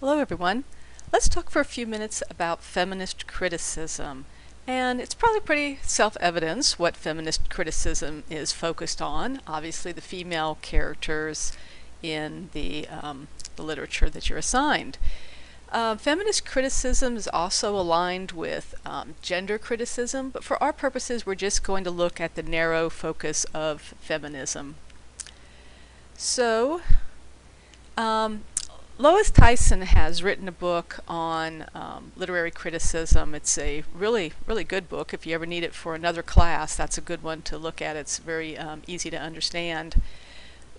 Hello everyone. Let's talk for a few minutes about feminist criticism. And it's probably pretty self-evident what feminist criticism is focused on. Obviously the female characters in the literature that you're assigned. Feminist criticism is also aligned with gender criticism, but for our purposes we're just going to look at the narrow focus of feminism. So, Lois Tyson has written a book on literary criticism. It's a really good book. If you ever need it for another class, that's a good one to look at. It's very easy to understand.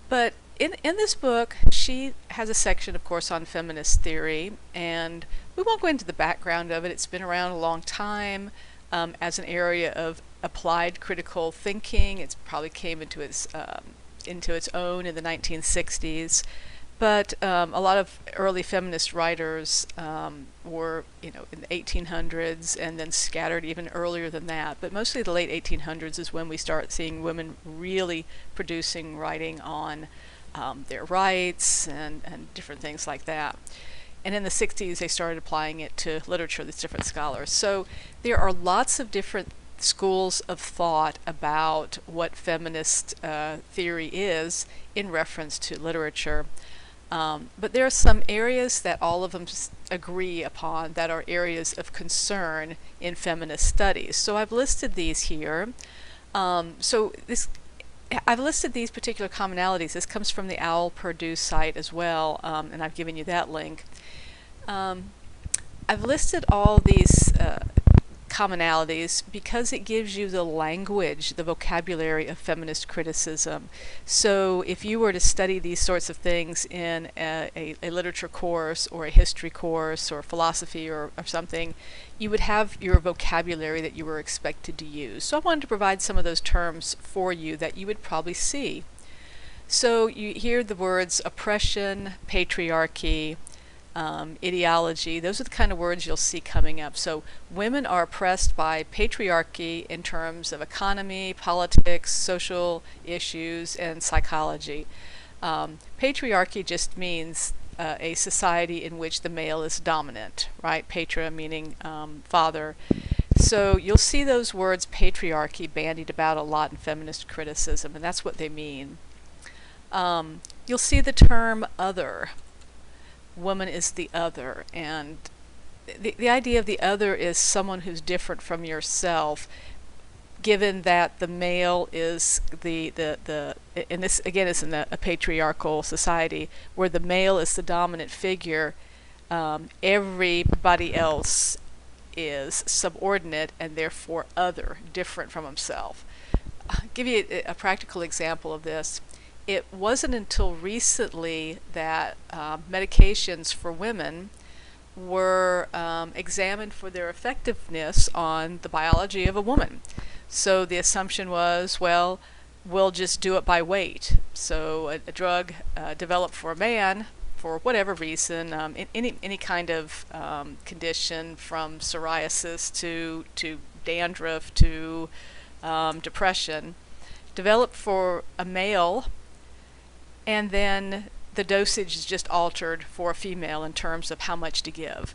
But in this book, she has a section, of course, on feminist theory, and we won't go into the background of it. It's been around a long time as an area of applied critical thinking. It's probably came into its own in the 1960s. But a lot of early feminist writers were, in the 1800s and then scattered even earlier than that. But mostly the late 1800s is when we start seeing women really producing writing on their rights and different things like that. And in the 60s, they started applying it to literature, these different scholars. So there are lots of different schools of thought about what feminist theory is in reference to literature. But there are some areas that all of them agree upon that are areas of concern in feminist studies. So I've listed these here. I've listed these particular commonalities. This comes from the OWL Purdue site as well, and I've given you that link. I've listed all these commonalities because it gives you the language, the vocabulary of feminist criticism. So if you were to study these sorts of things in a literature course or a history course or philosophy or something, you would have your vocabulary that you were expected to use. So I wanted to provide some of those terms for you that you would probably see. So you hear the words oppression, patriarchy, ideology. Those are the kind of words you'll see coming up. So women are oppressed by patriarchy in terms of economy, politics, social issues, and psychology. Patriarchy just means a society in which the male is dominant, right? Patra meaning father. So you'll see those words patriarchy bandied about a lot in feminist criticism, and that's what they mean. You'll see the term other. Woman is the other, and the idea of the other is someone who's different from yourself, given that the male is and this again is in a patriarchal society where the male is the dominant figure. Everybody else is subordinate and therefore other, different from himself. I'll give you a practical example of this. It wasn't until recently that medications for women were examined for their effectiveness on the biology of a woman. So the assumption was, well, we'll just do it by weight. So a drug developed for a man for whatever reason, any kind of condition from psoriasis to dandruff to depression, developed for a male, and then the dosage is just altered for a female in terms of how much to give.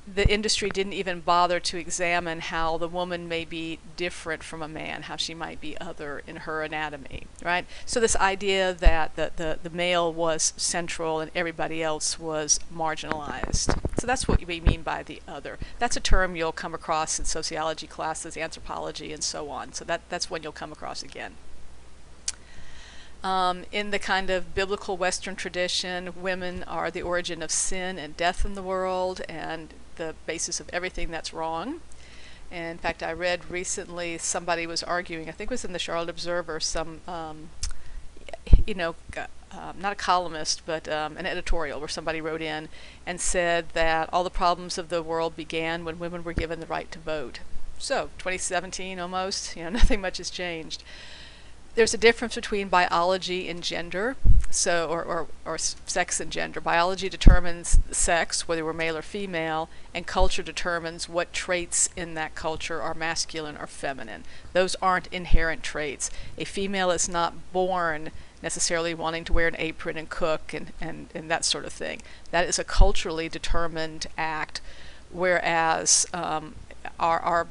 The industry didn't even bother to examine how the woman may be different from a man, how she might be other in her anatomy, right? So this idea that the male was central and everybody else was marginalized. So that's what we mean by the other. That's a term you'll come across in sociology classes, anthropology, and so on. So that's when you'll come across again. In the kind of biblical Western tradition, women are the origin of sin and death in the world and the basis of everything that's wrong. And in fact, I read recently somebody was arguing, I think it was in the Charlotte Observer, some, not a columnist, but an editorial where somebody wrote in and said that all the problems of the world began when women were given the right to vote. So, 2017 almost, nothing much has changed. There's a difference between biology and gender, or sex and gender. Biology determines sex, whether we're male or female, and culture determines what traits in that culture are masculine or feminine. Those aren't inherent traits. A female is not born necessarily wanting to wear an apron and cook and that sort of thing. That is a culturally determined act, whereas our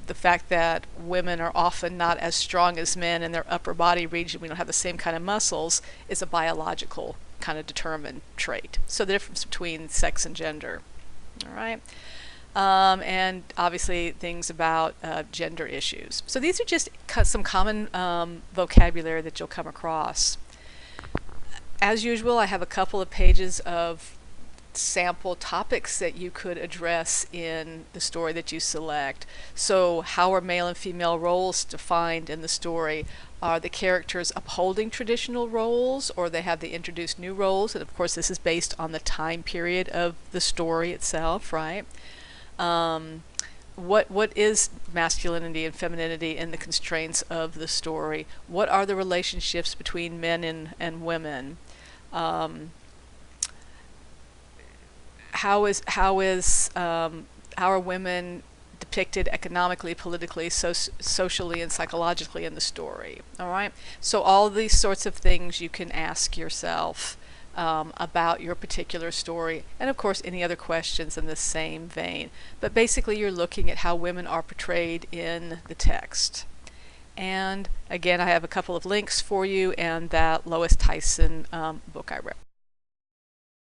the fact that women are often not as strong as men in their upper body region, we don't have the same kind of muscles, is a biological kind of determined trait. So the difference between sex and gender. All right. And obviously things about gender issues. So these are just some common vocabulary that you'll come across. As usual, I have a couple of pages of sample topics that you could address in the story that you select. So how are male and female roles defined in the story? Are the characters upholding traditional roles, or have they introduced new roles? And of course this is based on the time period of the story itself, right? What is masculinity and femininity in the constraints of the story? What are the relationships between men and women? How are women depicted economically, politically, socially, and psychologically in the story? All right. So all these sorts of things you can ask yourself about your particular story, and of course any other questions in the same vein. But basically you're looking at how women are portrayed in the text. And again, I have a couple of links for you and that Lois Tyson book I read.